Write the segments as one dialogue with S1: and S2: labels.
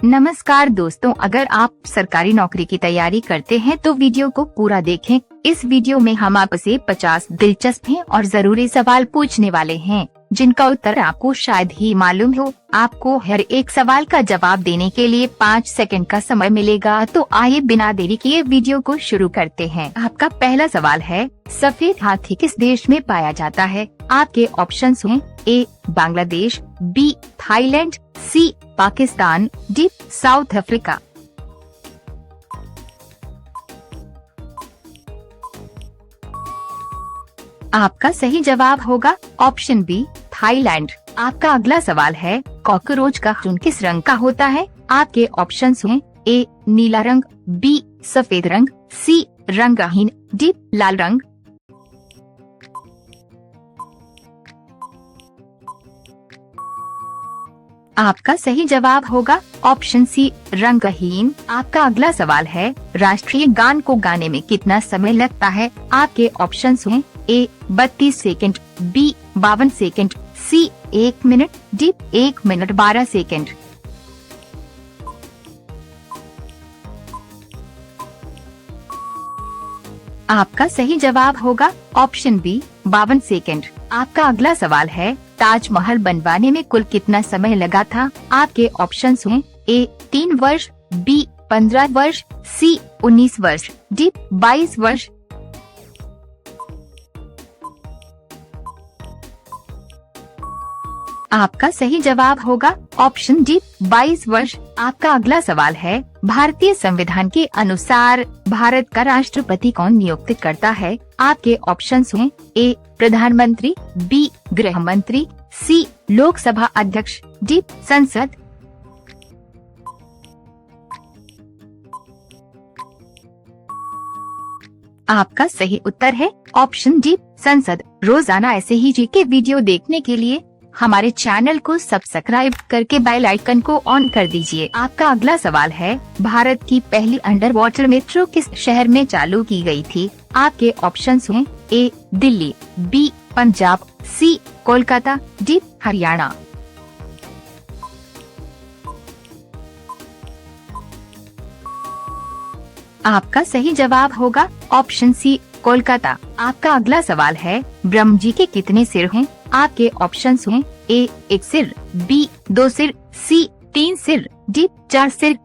S1: नमस्कार दोस्तों, अगर आप सरकारी नौकरी की तैयारी करते हैं तो वीडियो को पूरा देखें। इस वीडियो में हम आपसे 50 दिलचस्प हैं और जरूरी सवाल पूछने वाले हैं जिनका उत्तर आपको शायद ही मालूम हो। आपको हर एक सवाल का जवाब देने के लिए 5 सेकंड का समय मिलेगा। तो आइए बिना देरी किए वीडियो को शुरू करते हैं। आपका पहला सवाल है, सफेद हाथी किस देश में पाया जाता है? आपके ऑप्शंस हैं ए बांग्लादेश, बी थाईलैंड, सी पाकिस्तान, डी साउथ अफ्रीका। आपका सही जवाब होगा ऑप्शन बी थाईलैंड। आपका अगला सवाल है, कॉकरोच का खून किस रंग का होता है? आपके ऑप्शंस हैं ए नीला रंग, बी सफेद रंग, सी रंगहीन, डी लाल रंग। आपका सही जवाब होगा ऑप्शन सी रंगहीन। आपका अगला सवाल है, राष्ट्रीय गान को गाने में कितना समय लगता है? आपके ऑप्शंस हैं ए 32 सेकंड, बी 52 सेकंड, सी 1 मिनट, डी 1 मिनट 12 सेकंड। आपका सही जवाब होगा ऑप्शन बी 52 सेकंड। आपका अगला सवाल है, ताजमहल बनवाने में कुल कितना समय लगा था? आपके ऑप्शंस हैं ए 3 वर्ष, बी 15 वर्ष, सी 19 वर्ष, डी 22 वर्ष। आपका सही जवाब होगा ऑप्शन डी 22 वर्ष। आपका अगला सवाल है, भारतीय संविधान के अनुसार भारत का राष्ट्रपति कौन नियुक्त करता है? आपके ऑप्शंस हैं ए प्रधानमंत्री, बी गृह मंत्री, सी लोकसभा अध्यक्ष, डी संसद। आपका सही उत्तर है ऑप्शन डी संसद। रोजाना ऐसे ही जी के वीडियो देखने के लिए हमारे चैनल को सब्सक्राइब करके बेल आइकन को ऑन कर दीजिए। आपका अगला सवाल है, भारत की पहली अंडर वाटर मेट्रो किस शहर में चालू की गई थी? आपके ऑप्शंस हैं ए दिल्ली, बी पंजाब, सी कोलकाता, डी हरियाणा। आपका सही जवाब होगा ऑप्शन सी कोलकाता। आपका अगला सवाल है, ब्रह्म जी के कितने सिर हैं? आपके ऑप्शंस हैं ए 1 सिर, बी 2 सिर, सी 3 सिर, डी 4 सिर।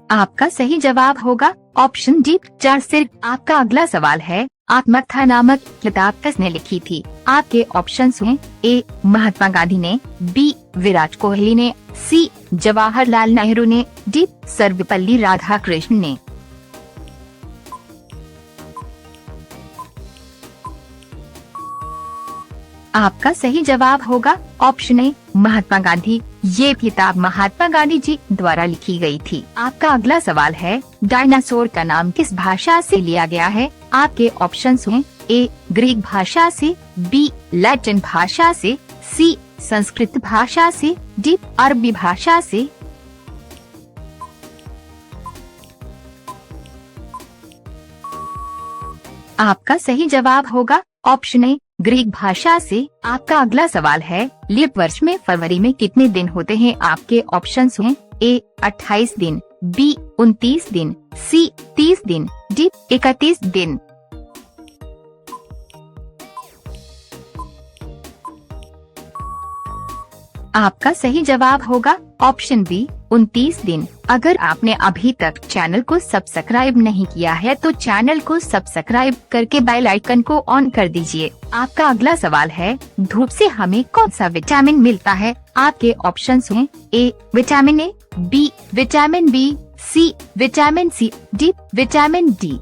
S1: आपका सही जवाब होगा ऑप्शन डी 4 सिर। आपका अगला सवाल है, आत्मकथा नामक किताब किसने लिखी थी? आपके ऑप्शंस हैं ए महात्मा गांधी ने, बी विराट कोहली ने, सी जवाहरलाल नेहरू ने, डी सर्वपल्ली राधाकृष्णन ने। आपका सही जवाब होगा ऑप्शन ए महात्मा गांधी। ये किताब महात्मा गांधी जी द्वारा लिखी गई थी। आपका अगला सवाल है, डायनासोर का नाम किस भाषा से लिया गया है? आपके ऑप्शंस हैं ए ग्रीक भाषा से, बी लैटिन भाषा से, सी संस्कृत भाषा से, डी अरबी भाषा से। आपका सही जवाब होगा ऑप्शन ए ग्रीक भाषा से। आपका अगला सवाल है, लीप वर्ष में फरवरी में कितने दिन होते हैं? आपके ऑप्शंस हैं ए 28 दिन, बी 29 दिन, सी 30 दिन, डी 31 दिन। आपका सही जवाब होगा ऑप्शन बी 29 दिन। अगर आपने अभी तक चैनल को सब्सक्राइब नहीं किया है तो चैनल को सब्सक्राइब करके बेल आइकन को ऑन कर दीजिए। आपका अगला सवाल है, धूप से हमें कौन सा विटामिन मिलता है? आपके ऑप्शंस हैं A vitamin A, B vitamin B, C vitamin C, D vitamin D.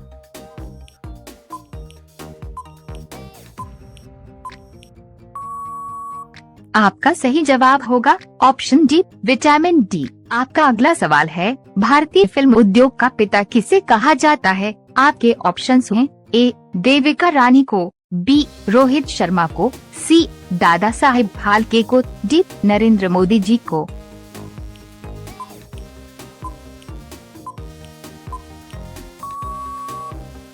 S1: आपका सही जवाब होगा ऑप्शन डी विटामिन डी। आपका अगला सवाल है, भारतीय फिल्म उद्योग का पिता किसे कहा जाता है? आपके ऑप्शंस हैं ए देविका रानी को, बी रोहित शर्मा को, सी दादा साहेब फाल्के को, डी नरेंद्र मोदी जी को।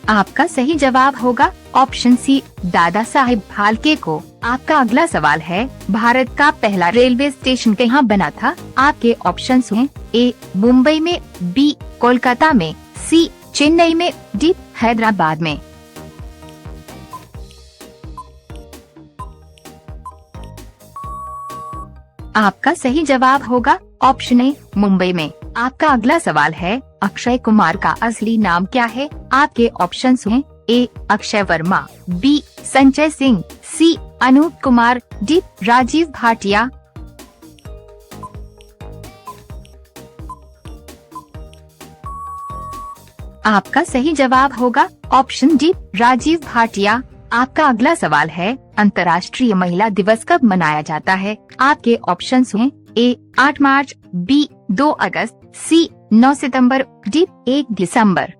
S1: आपका सही जवाब होगा ऑप्शन सी दादा साहेब फाल्के को। आपका अगला सवाल है, भारत का पहला रेलवे स्टेशन कहाँ बना था? आपके ऑप्शंस हैं ए मुंबई में, बी कोलकाता में, सी चेन्नई में, डी हैदराबाद में। आपका सही जवाब होगा ऑप्शन ए मुंबई में। आपका अगला सवाल है, अक्षय कुमार का असली नाम क्या है? आपके ऑप्शंस हैं ए अक्षय वर्मा, बी संजय सिंह, सी अनूप कुमार, डी राजीव भाटिया। आपका सही जवाब होगा ऑप्शन डी राजीव भाटिया। आपका अगला सवाल है, अंतर्राष्ट्रीय महिला दिवस कब मनाया जाता है? आपके ऑप्शंस हैं ए 8 मार्च, बी 2 अगस्त, सी 9 सितंबर, डी 1 दिसंबर।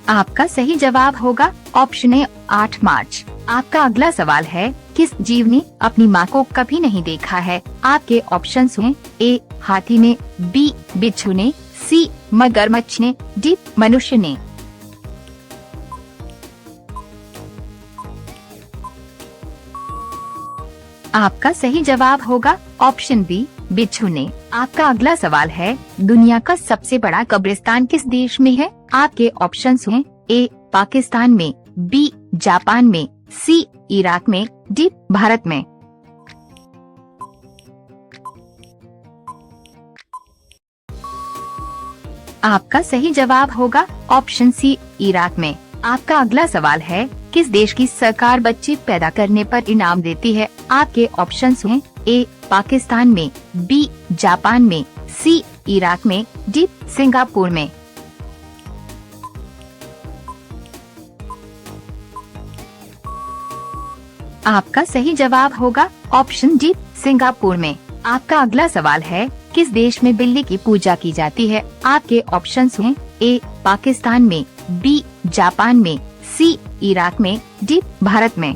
S1: आपका सही जवाब होगा ऑप्शन ए 8 मार्च। आपका अगला सवाल है, किस जीव ने अपनी मां को कभी नहीं देखा है? आपके ऑप्शंस हैं ए हाथी ने, बी बिच्छू ने, सी मगरमच्छ ने, डी मनुष्य ने। आपका सही जवाब होगा ऑप्शन बी बिच्छू ने। आपका अगला सवाल है, दुनिया का सबसे बड़ा कब्रिस्तान किस देश में है? आपके ऑप्शंस हैं ए पाकिस्तान में, बी जापान में, सी इराक में, डी भारत में। आपका सही जवाब होगा ऑप्शन सी इराक में। आपका अगला सवाल है, किस देश की सरकार बच्चे पैदा करने पर इनाम देती है? आपके ऑप्शंस हैं ए पाकिस्तान में, बी जापान में, सी इराक में, डी सिंगापुर में। आपका सही जवाब होगा ऑप्शन डी सिंगापुर में। आपका अगला सवाल है, किस देश में बिल्ली की पूजा की जाती है? आपके ऑप्शंस हैं ए पाकिस्तान में, बी जापान में, सी इराक में, डी भारत में।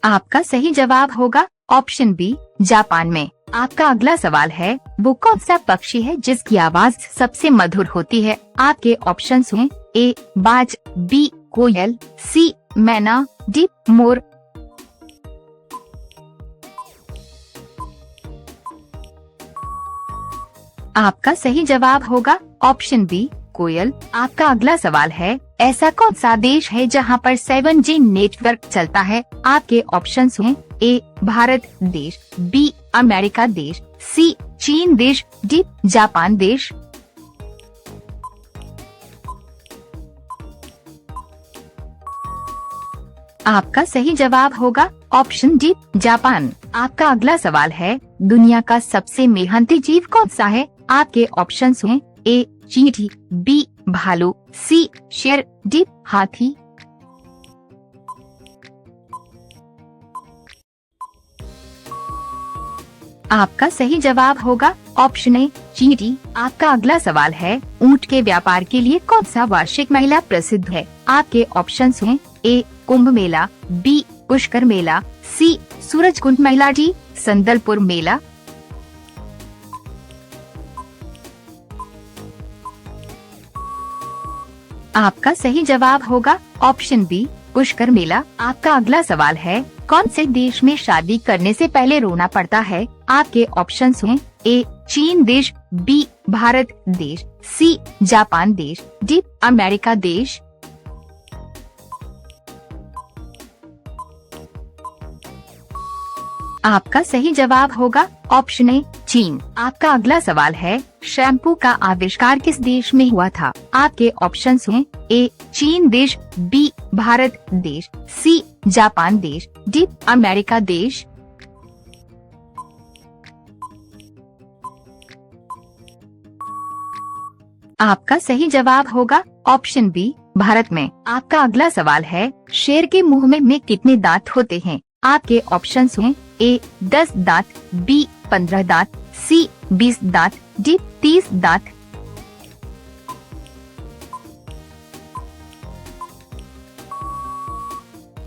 S1: आपका सही जवाब होगा ऑप्शन बी जापान में। आपका अगला सवाल है, वो कौन सा पक्षी है जिसकी आवाज सबसे मधुर होती है? आपके ऑप्शंस हैं ए बाज, बी कोयल, सी मैना, डी मोर। आपका सही जवाब होगा ऑप्शन बी कोयल। आपका अगला सवाल है, ऐसा कौन सा देश है जहां पर 7G नेटवर्क चलता है? आपके ऑप्शंस हैं ए भारत देश, बी अमेरिका देश, सी चीन देश, डी जापान देश। आपका सही जवाब होगा ऑप्शन डी जापान। आपका अगला सवाल है, दुनिया का सबसे मेहनती जीव कौन सा है? आपके ऑप्शंस हैं ए चींटी, बी भालू, सी शेर, डी हाथी। आपका सही जवाब होगा ऑप्शन ए चींटी। आपका अगला सवाल है, ऊंट के व्यापार के लिए कौन सा वार्षिक मेला प्रसिद्ध है? आपके ऑप्शंस हैं ए कुंभ मेला, बी पुष्कर मेला, सी सूरजकुंड मेला, डी संदलपुर मेला। आपका सही जवाब होगा ऑप्शन बी पुष्कर मेला। आपका अगला सवाल है, कौन से देश में शादी करने से पहले रोना पड़ता है? आपके ऑप्शंस हैं ए चीन देश, बी भारत देश, सी जापान देश, डी अमेरिका देश। आपका सही जवाब होगा ऑप्शन ए चीन। आपका अगला सवाल है, शैम्पू का आविष्कार किस देश में हुआ था? आपके ऑप्शंस हैं ए चीन देश, बी भारत देश, सी जापान देश, डी अमेरिका देश। आपका सही जवाब होगा ऑप्शन बी भारत में। आपका अगला सवाल है, शेर के मुंह में कितने दांत होते हैं? आपके ऑप्शंस हैं ए 10 दांत, बी 15 दांत, सी 20 दांत, डी 30 दांत।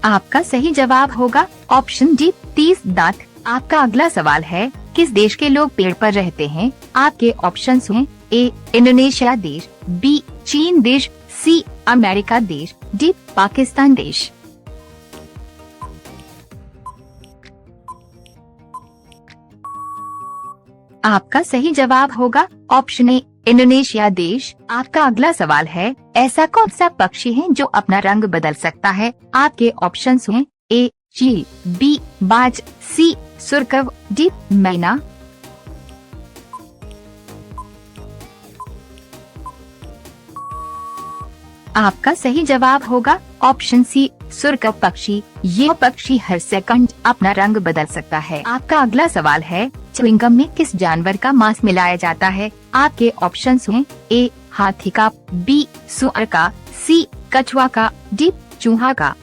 S1: आपका सही जवाब होगा ऑप्शन डी 30 दांत। आपका अगला सवाल है, किस देश के लोग पेड़ पर रहते हैं? आपके ऑप्शंस हैं ए इंडोनेशिया देश, बी चीन देश, सी अमेरिका देश, डी पाकिस्तान देश। आपका सही जवाब होगा ऑप्शन ए इंडोनेशिया देश। आपका अगला सवाल है, ऐसा कौन सा पक्षी है जो अपना रंग बदल सकता है? आपके ऑप्शंस हैं ए चील, बी बाज, सी सुरकव, डी मैना। आपका सही जवाब होगा ऑप्शन सी सुरकव पक्षी। यह पक्षी हर सेकंड अपना रंग बदल सकता है। आपका अगला सवाल है, च्युइंगम में किस जानवर का मांस मिलाया जाता है? आपके ऑप्शंस हैं ए हाथी का, बी सुअर का, सी कछुआ का, डी चूहा का।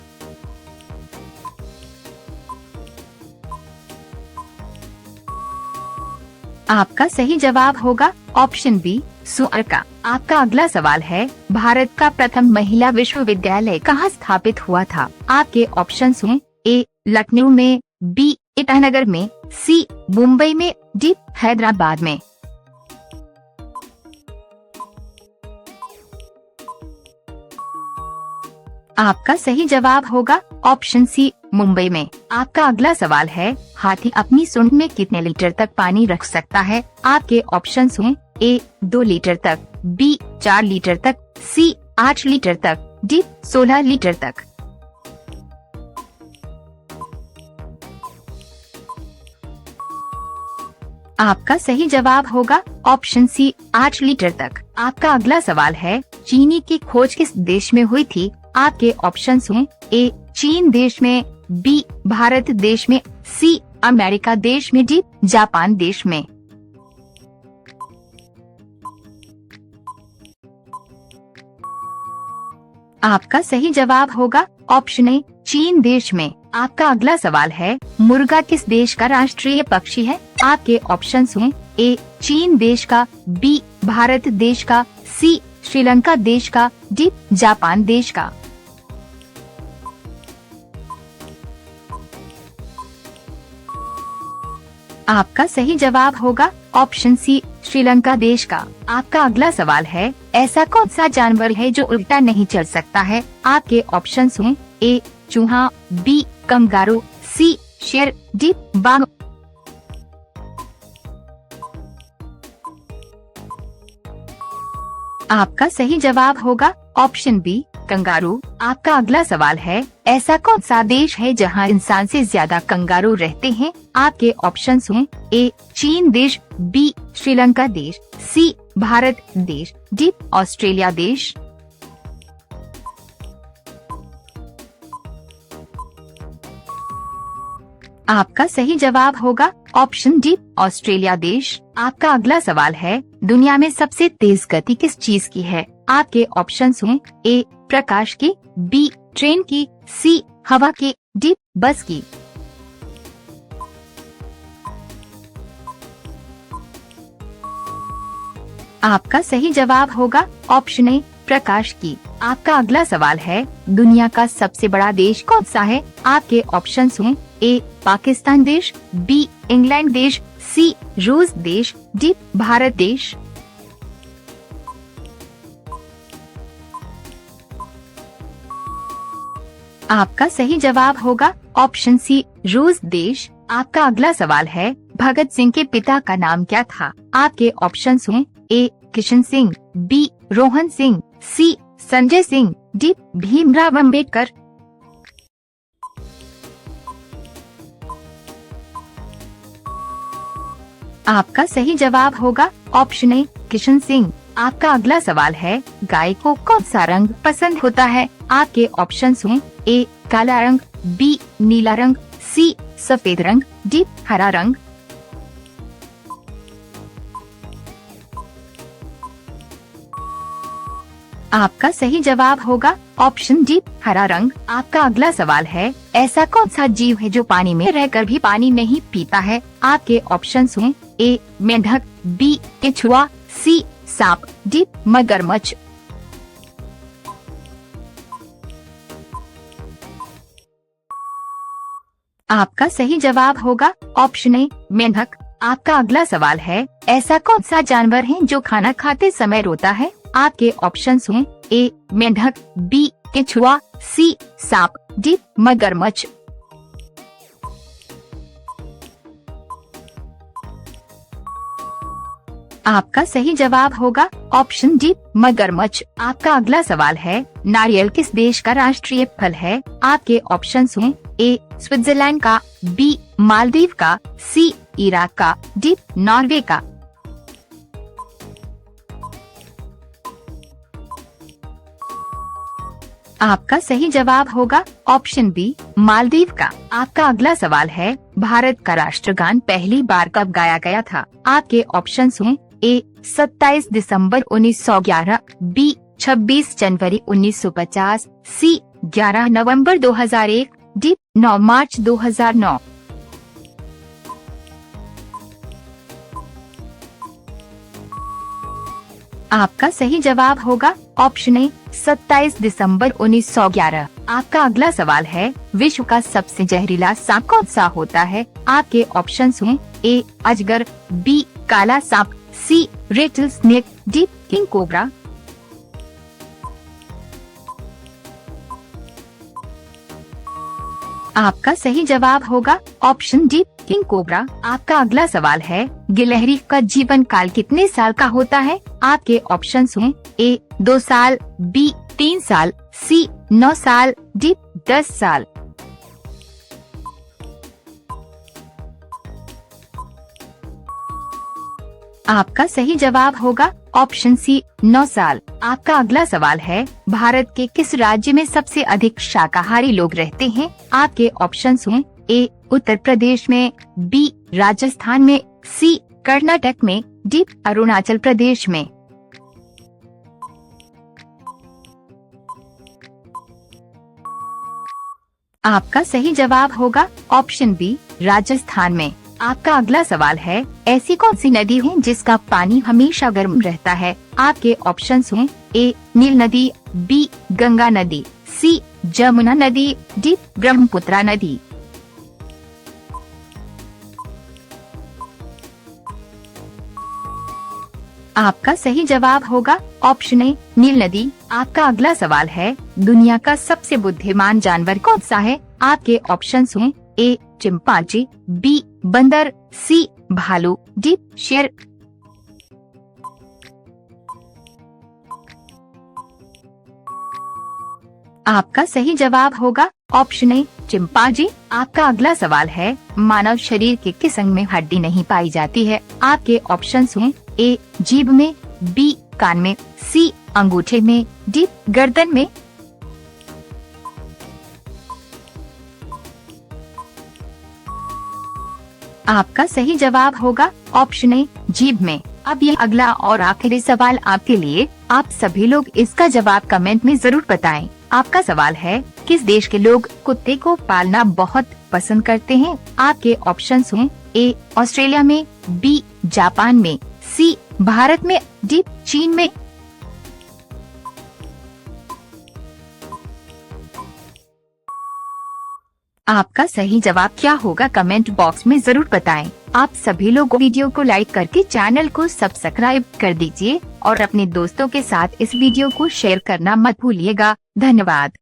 S1: आपका सही जवाब होगा ऑप्शन बी सुअर का। आपका अगला सवाल है, भारत का प्रथम महिला विश्वविद्यालय कहाँ स्थापित हुआ था? आपके ऑप्शंस हैं ए लखनऊ में, बी ईटानगर में, सी मुंबई में, डी हैदराबाद में। आपका सही जवाब होगा ऑप्शन सी मुंबई में। आपका अगला सवाल है, हाथी अपनी सूंड में कितने लीटर तक पानी रख सकता है? आपके ऑप्शंस हैं ए 2 लीटर तक, बी 4 लीटर तक, सी 8 लीटर तक, डी 16 लीटर तक। आपका सही जवाब होगा ऑप्शन सी 8 लीटर तक। आपका अगला सवाल है, चीनी की खोज किस देश में हुई थी? आपके ऑप्शंस हैं ए चीन देश में, बी भारत देश में, सी अमेरिका देश में, डी जापान देश में। आपका सही जवाब होगा ऑप्शन ए चीन देश में। आपका अगला सवाल है, मुर्गा किस देश का राष्ट्रीय पक्षी है? आपके ऑप्शंस हैं ए चीन देश का, बी भारत देश का, सी श्रीलंका देश का, डी जापान देश का। आपका सही जवाब होगा ऑप्शन सी श्रीलंका देश का। आपका अगला सवाल है, ऐसा कौन सा जानवर है जो उल्टा नहीं चल सकता है? आपके ऑप्शंस हैं ए चूहा, बी कंगारू, सी शेर, डी बाघ। आपका सही जवाब होगा ऑप्शन बी कंगारू। आपका अगला सवाल है, ऐसा कौन सा देश है जहां इंसान से ज्यादा कंगारू रहते हैं? आपके ऑप्शंस हैं ए चीन देश, बी श्रीलंका देश, सी भारत देश, डी ऑस्ट्रेलिया देश। आपका सही जवाब होगा ऑप्शन डी ऑस्ट्रेलिया देश। आपका अगला सवाल है, दुनिया में सबसे तेज गति किस चीज की है? आपके ऑप्शंस हैं ए प्रकाश की, बी ट्रेन की, सी हवा की, डी बस की। आपका सही जवाब होगा ऑप्शन ए प्रकाश की। आपका अगला सवाल है, दुनिया का सबसे बड़ा देश कौन सा है? आपके ऑप्शंस हैं ए पाकिस्तान देश, बी इंग्लैंड देश, सी रूस देश, डी भारत देश। आपका सही जवाब होगा ऑप्शन सी रूस देश। आपका अगला सवाल है, भगत सिंह के पिता का नाम क्या था? आपके ऑप्शंस हैं ए किशन सिंह, बी रोहन सिंह, सी संजय सिंह, डी भीमराव अम्बेडकर। आपका सही जवाब होगा ऑप्शन ए किशन सिंह। आपका अगला सवाल है, गाय को कौन सा रंग पसंद होता है? आपके ऑप्शंस हैं ए काला रंग, बी नीला रंग, सी सफेद रंग, डी हरा रंग। आपका सही जवाब होगा ऑप्शन डी हरा रंग। आपका अगला सवाल है, ऐसा कौन सा जीव है जो पानी में रहकर भी पानी नहीं पीता है? आपके ऑप्शंस हैं ए मेंढक, बी केचुआ, सी सांप, डी मगरमच्छ। आपका सही जवाब होगा ऑप्शन ए मेंढक। आपका अगला सवाल है, ऐसा कौन सा जानवर है जो खाना खाते समय रोता है? आपके ऑप्शंस हैं ए मेंढक, बी केचुआ, सी सांप, डी मगरमच्छ। आपका सही जवाब होगा ऑप्शन डी मगरमच्छ। आपका अगला सवाल है, नारियल किस देश का राष्ट्रीय फल है? आपके ऑप्शंस हैं ए स्विट्जरलैंड का, बी मालदीव का, सी इराक का, डी नॉर्वे का। आपका सही जवाब होगा ऑप्शन बी मालदीव का। आपका अगला सवाल है, भारत का राष्ट्रगान पहली बार कब गाया गया था? आपके ऑप्शंस हैं ए 27 दिसंबर 1911, बी 26 जनवरी 1950, सी 11 नवंबर 2001, डी 9 मार्च 2009। आपका सही जवाब होगा ऑप्शन ए 27 दिसंबर 1911। आपका अगला सवाल है, विश्व का सबसे जहरीला सांप कौन सा होता है? आपके ऑप्शंस हैं ए अजगर, बी काला सांप, C rattlesnake, D king cobra. आपका सही जवाब होगा ऑप्शन डी किंग कोबरा। आपका अगला सवाल है, गिलहरी का जीवन काल कितने साल का होता है? आपके ऑप्शंस हैं ए 2 साल, बी 3 साल, सी 9 साल, डी 10 साल। आपका सही जवाब होगा ऑप्शन सी 9 साल। आपका अगला सवाल है, भारत के किस राज्य में सबसे अधिक शाकाहारी लोग रहते हैं? आपके ऑप्शंस हैं ए उत्तर प्रदेश में, बी राजस्थान में, सी कर्नाटक में, डी अरुणाचल प्रदेश में। आपका सही जवाब होगा ऑप्शन बी राजस्थान में। आपका अगला सवाल है, ऐसी कौन सी नदी है जिसका पानी हमेशा गर्म रहता है? आपके ऑप्शंस हैं ए नील नदी, बी गंगा नदी, सी जमुना नदी, डी ब्रह्मपुत्र नदी। आपका सही जवाब होगा ऑप्शन ए नील नदी। आपका अगला सवाल है, दुनिया का सबसे बुद्धिमान जानवर कौन सा है? आपके ऑप्शंस हैं ए चिंपांजी, बी बंदर, सी भालू, डी शेर। आपका सही जवाब होगा ऑप्शन ए चिंपांजी। आपका अगला सवाल है, मानव शरीर के किस अंग में हड्डी नहीं पाई जाती है? आपके ऑप्शंस हैं ए जीभ में, बी कान में, सी अंगूठे में, डी गर्दन में। आपका सही जवाब होगा ऑप्शन ए जीभ में। अब ये अगला और आखिरी सवाल आपके लिए। आप सभी लोग इसका जवाब कमेंट में जरूर बताएं। आपका सवाल है, किस देश के लोग कुत्ते को पालना बहुत पसंद करते हैं? आपके ऑप्शंस हैं ए ऑस्ट्रेलिया में, बी जापान में, सी भारत में, डी चीन में। आपका सही जवाब क्या होगा कमेंट बॉक्स में जरूर बताएं। आप सभी लोग वीडियो को लाइक करके चैनल को सब्सक्राइब कर दीजिए और अपने दोस्तों के साथ इस वीडियो को शेयर करना मत भूलिएगा। धन्यवाद।